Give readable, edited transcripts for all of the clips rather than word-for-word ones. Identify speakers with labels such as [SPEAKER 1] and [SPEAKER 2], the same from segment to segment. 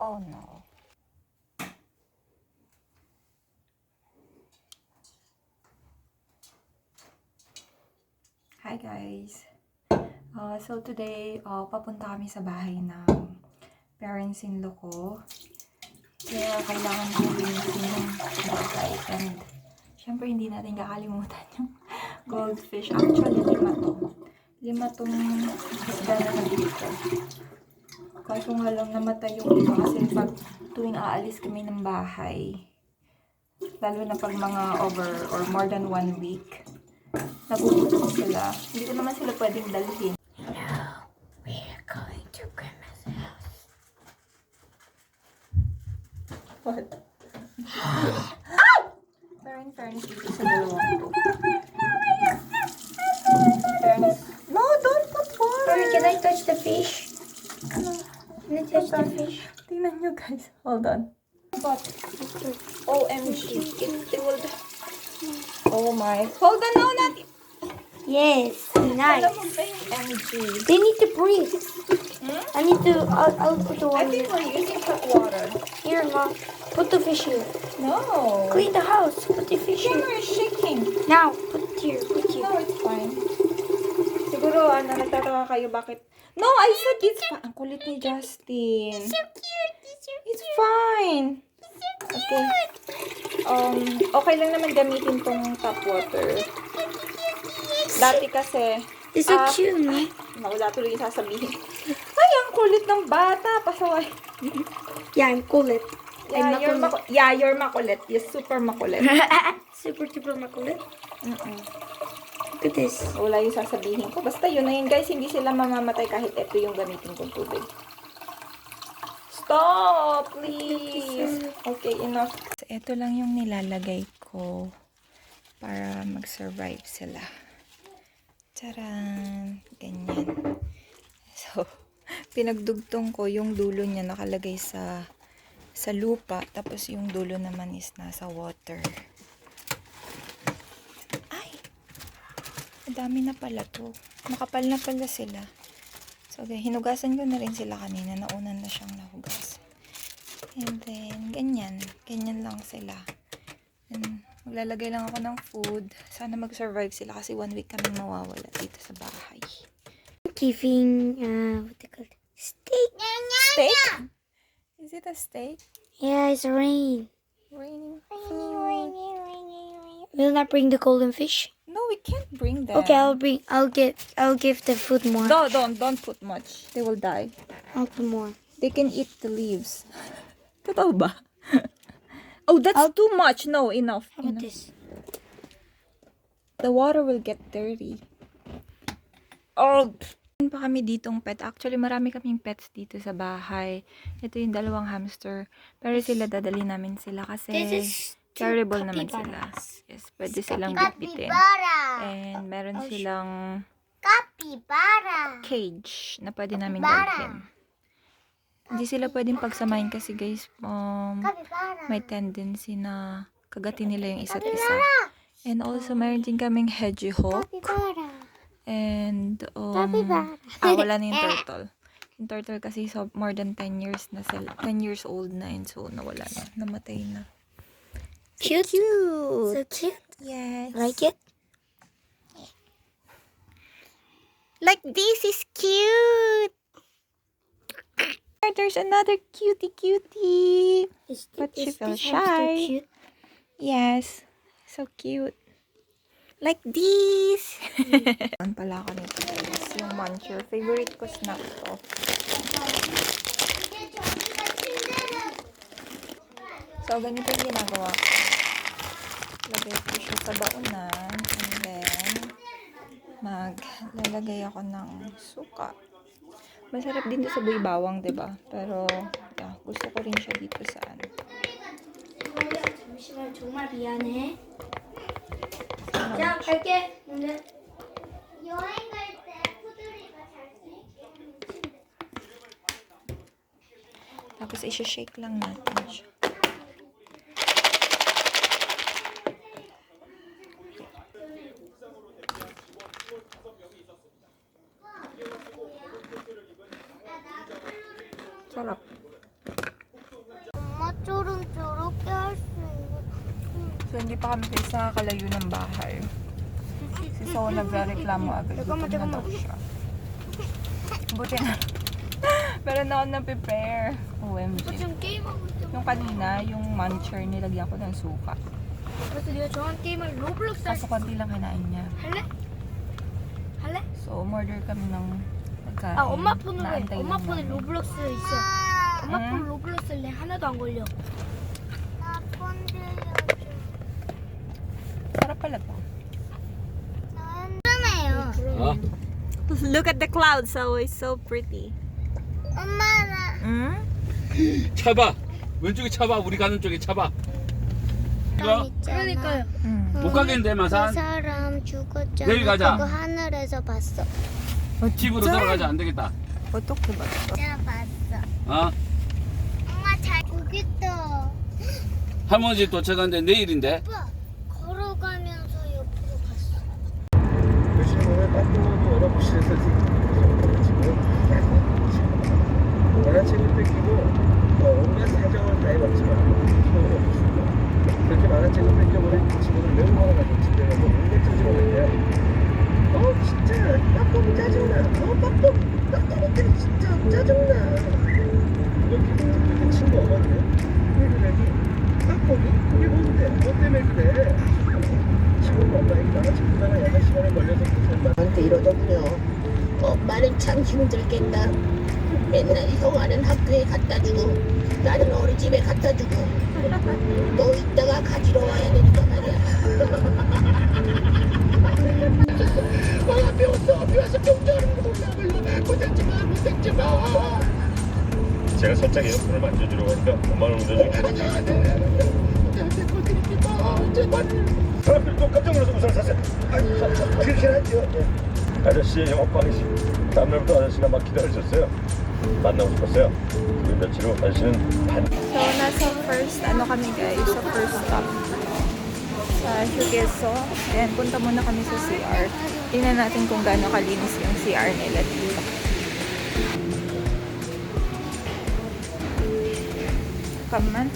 [SPEAKER 1] Oh no. Hi guys. So today, papunta kami sa bahay ng parents-in-law ko. Kaya kailangan ko linisin yung bahay. And syempre hindi natin kakalimutan yung goldfish. Actually, 5 to. 5 tong isda na nabili ko. Kaso nga lang namatay yung iba kasi pag tuwing aalis kami ng bahay, lalo na pag mga over or more than 1 week, nagugutom sila. Hindi ko naman sila pwedeng dalhin.
[SPEAKER 2] Hello, we're going to Grandma's house.
[SPEAKER 1] What? Pero in fairness dito sa dalawang to. Fairness. No, don't put water!
[SPEAKER 2] Sorry, can I touch the fish? Can I touch the fish?
[SPEAKER 1] Tingnan nyo guys. Hold on. But, OMG. It will... Oh my. Hold on, no, not...
[SPEAKER 2] Yes, nice.
[SPEAKER 1] Alam mo ba yung MG?
[SPEAKER 2] They need to breathe.
[SPEAKER 1] Hmm?
[SPEAKER 2] I need to, I'll put the
[SPEAKER 1] I
[SPEAKER 2] one
[SPEAKER 1] think
[SPEAKER 2] here.
[SPEAKER 1] we're using hot water.
[SPEAKER 2] Here, Mom. Put the fish here.
[SPEAKER 1] No.
[SPEAKER 2] Clean the house. Put the fish here.
[SPEAKER 1] Camera is shaking.
[SPEAKER 2] Now, put it here. Put it
[SPEAKER 1] No,
[SPEAKER 2] here.
[SPEAKER 1] it's fine. Siguro, nagtatawa kayo bakit... No, I said it's fine. Ang kulit ni Justin.
[SPEAKER 2] So cute.
[SPEAKER 1] It's fine. Okay. Okay lang naman gamitin tong tap water. Dati kasi...
[SPEAKER 2] It's so cute, man.
[SPEAKER 1] Wala tuloy yung sasabihin. Ay, ang kulit ng bata. Pasaway.
[SPEAKER 2] Yeah, I'm kulit.
[SPEAKER 1] Yeah, you're makulit. You're super makulit.
[SPEAKER 2] Super duper makulit.
[SPEAKER 1] Mm-mm.
[SPEAKER 2] Look at this.
[SPEAKER 1] Wala yung sasabihin ko. Basta yun na yun, guys. Hindi sila mamamatay kahit ito yung gamitin kong tubig. Stop, please. Okay, enough. So, ito lang yung nilalagay ko para mag-survive sila. Charan! Ganyan. So, pinagdugtong ko yung dulo niya nakalagay sa lupa. Tapos yung dulo naman is nasa water. Ay! Madami na pala to. Makapal na pala sila. So, okay, hinugasan ko na rin sila kanina. Naunan na siyang nahugas. And then, ganyan. Ganyan lang sila. And, maglalagay lang ako ng food. Sana mag-survive sila kasi 1 week kami mawawala dito sa bahay.
[SPEAKER 2] Giving, what they call it? Steak.
[SPEAKER 1] Steak? Is it a steak?
[SPEAKER 2] Yeah, it's rain.
[SPEAKER 1] Raining.
[SPEAKER 2] Will not bring the golden fish?
[SPEAKER 1] No, we can't bring them.
[SPEAKER 2] Okay, I'll give the food more.
[SPEAKER 1] No, don't put much. They will die.
[SPEAKER 2] I'll put more.
[SPEAKER 1] They can eat the leaves. Totoo ba? Oh, that's too much. No, enough.
[SPEAKER 2] How about
[SPEAKER 1] Enough.
[SPEAKER 2] this?
[SPEAKER 1] The water will get dirty. Oh, meron pa kami ditong pet. Actually, marami kaming pets dito sa bahay. Ito yung 2 hamster. Pero sila, dadali namin sila kasi
[SPEAKER 2] This is
[SPEAKER 1] carryable naman sila.
[SPEAKER 2] capybaras.
[SPEAKER 1] Yes, pwede silang bitbitin. And meron silang
[SPEAKER 2] Capybara.
[SPEAKER 1] cage na pwede namin dalhin. Hindi sila pwedeng pagsamahin kasi guys, may tendency na kagatin nila yung isa't isa. And also, mayroon din kaming hedgehog. And, wala na yung turtle. Yung turtle kasi more than 10 years na sila. 10 years old na yun. So, nawala na. Namatay na.
[SPEAKER 2] Cute. So cute.
[SPEAKER 1] Yes.
[SPEAKER 2] Like it?
[SPEAKER 1] Like this is cute. There's another cutie. But she feels shy.
[SPEAKER 2] Cute?
[SPEAKER 1] Yes. So cute. Like this. Ano pala ako nito guys? Yung muncher. Favorite ko snack to. So, ganito yung ginagawa ko. Lagay ko siya sa baunan. And then, maglalagay ako ng suka. Masarap din to sa buy bawang, diba? Pero, yeah, gusto ko rin siya dito sa ano.
[SPEAKER 2] 정말 미안해. 자, 갈게. 여행 갈 때 푸들이가 잘
[SPEAKER 1] Tapos, i-shake lang natin siya. Sarap. hindi pa kami guys nakakalayo ng bahay. Si So nagreklamo agad. Gutom na daw siya. Buti na. Meron na ako na-prepare. OMG.
[SPEAKER 2] 지금 게임하고 있어.
[SPEAKER 1] Yung kanina, yung muncher, nilagyan ko ng suka.
[SPEAKER 2] 그래서 네가 저한 게임을 로블록스 할
[SPEAKER 1] Kaso konti lang kinain niya.
[SPEAKER 2] 할래? 할래?
[SPEAKER 1] So, umorder kami ng pagkain.
[SPEAKER 2] 아 엄마 폰으로 해.
[SPEAKER 1] Naantay
[SPEAKER 2] 엄마
[SPEAKER 1] lang
[SPEAKER 2] 폰에
[SPEAKER 1] namin.
[SPEAKER 2] 로블록스 있어. 엄마
[SPEAKER 1] 응?
[SPEAKER 2] 폰 로블록스 할래. 하나도 안 걸려.
[SPEAKER 3] 나폰 들려줘.
[SPEAKER 1] Sarap pala to.
[SPEAKER 3] 괜찮아요.
[SPEAKER 4] 어?
[SPEAKER 1] Look at the clouds, so it's so pretty.
[SPEAKER 3] 엄마 나
[SPEAKER 1] 응?
[SPEAKER 4] 차봐. 왼쪽에 차봐. 우리 가는 쪽에 차봐. 이거
[SPEAKER 3] 있잖아.
[SPEAKER 2] 그러니까요.
[SPEAKER 1] 응.
[SPEAKER 4] 못 가겠는데
[SPEAKER 3] 그
[SPEAKER 4] 마산.
[SPEAKER 3] 사람 죽었잖아.
[SPEAKER 4] 내일 가자.
[SPEAKER 3] 그거 하늘에서 봤어.
[SPEAKER 4] 집으로 돌아가자. 안 되겠다.
[SPEAKER 1] 어떻게 봤어?
[SPEAKER 3] 진짜 봤어.
[SPEAKER 4] 어?
[SPEAKER 3] 엄마 잘 저기 있다.
[SPEAKER 4] 할머니 집 도착하는데 내일인데.
[SPEAKER 3] 오빠 걸어가면서 옆으로 갔어.
[SPEAKER 5] 교실에 닦고 얼어보시면서 지금 만화책을 뺏기고 온갖 사정을 다 해봤지만 소용이 없었습니다. 그렇게 만화책을 뺏겨버린 친구를 매우 화나가지고 집에 가서 온갖 짜증을 냈는데 진짜 빡빡이 짜증나. 빡빡이 때문에 진짜 짜증나. 이렇게 그 친구 어머니는 왜 그러니? 빡빡이? 그게 뭔데? 뭐 때문에 그래? 지금 엄마에게 만화책 보다가 약간 시간이 걸려서 설마
[SPEAKER 6] 저한테 이러더군요. 엄마는 참 힘들겠다. 맨날 형아는 학교에 갖다 주고 나는 어린이집에 갖다 주고 또 이따가 가지러 와야 되니까 말이야. 배워서 병자는 거 몰라. 고생지 마.
[SPEAKER 7] 제가 살짝 에어컨을 만져주려고 하니까 엄마는 운전중에
[SPEAKER 6] 나한테 거드리지 마. 제발.
[SPEAKER 7] 사람들도 깜짝 놀라서 우산을 샀어요.
[SPEAKER 6] 그렇게 하죠.
[SPEAKER 7] 아저씨의 영업방이시 다음날부터 아저씨가 막 기다리셨어요. 만나고 싶었어요. 그 며칠 후 아저씨는 반
[SPEAKER 1] So, nasa first, kami guys, sa first stop sa Hugeso. Then, punta muna kami sa CR. Tingnan natin kung gaano kalinis yung CR nila dito. Come on.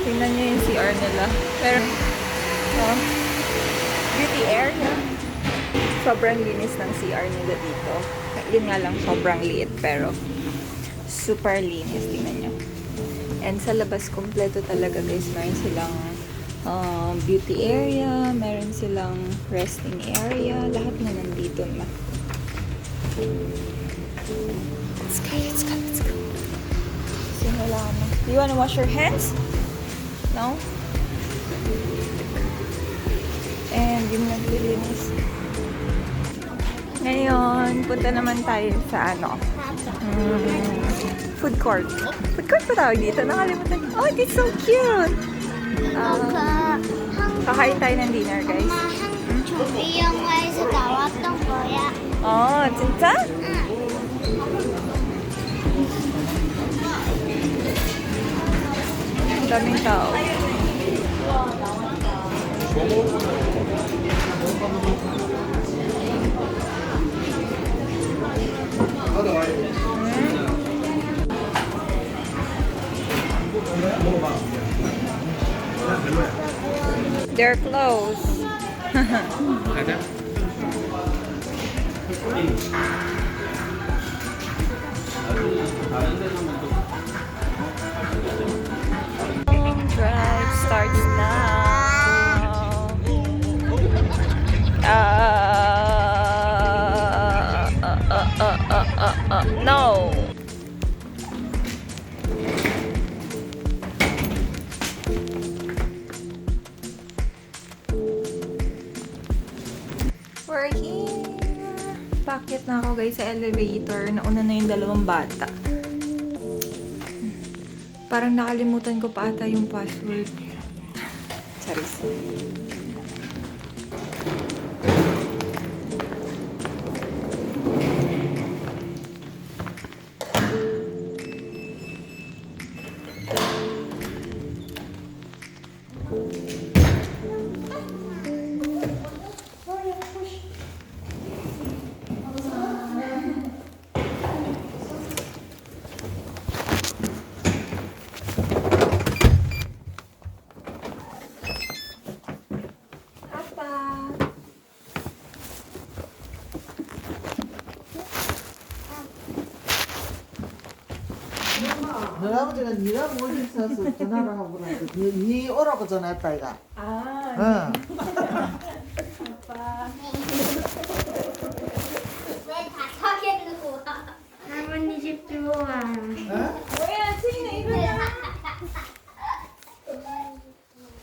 [SPEAKER 1] Tingnan nyo yung CR nila. Pero, beauty area. Sobrang linis ng CR nila dito. Yun nga lang, sobrang liit pero super linis. Tingnan nyo. And sa labas, kompleto talaga guys. Meron silang beauty area, meron silang resting area. Lahat na nandito na. Let's go, let's go, let's go. Simula na. Do you wanna wash your hands? No? And yung naglilinis. Ngayon, punta naman tayo sa food court. Food court pa tawag dito. Nakalimutan. Oh, it's so cute! Kakain tayo ng dinner, guys.
[SPEAKER 3] 조비 영화에서 나왔던 거야.
[SPEAKER 1] Oh, 진짜? Ang daming tao. They're closed. Drive starts now. No. We're here. Bakit na ako guys sa elevator? Nauna na yung dalawang bata. Parang nakalimutan ko pa ata yung password. Charis.
[SPEAKER 8] 할아버지가 니가 못 있어서 전화를 하고 그러는데 니 오라고 전화했다 이가.
[SPEAKER 1] 아,
[SPEAKER 8] 응.
[SPEAKER 1] 아빠.
[SPEAKER 3] 왜다 사겠는 거야? 할머니 집 좋아.
[SPEAKER 1] Kuya, sino ito na?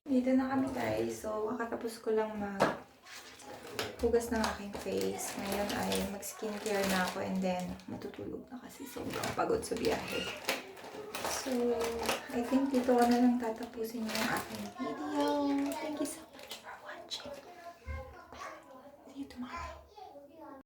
[SPEAKER 1] Dito na kami guys. So, kakatapos ko lang hugas ng aking face. Ngayon ay mag-skincare na ako and then matutulog na kasi sobrang pagod sa biyahe. So, I think dito ko na lang tatapusin yung aking video. Thank you so much for watching. See you tomorrow.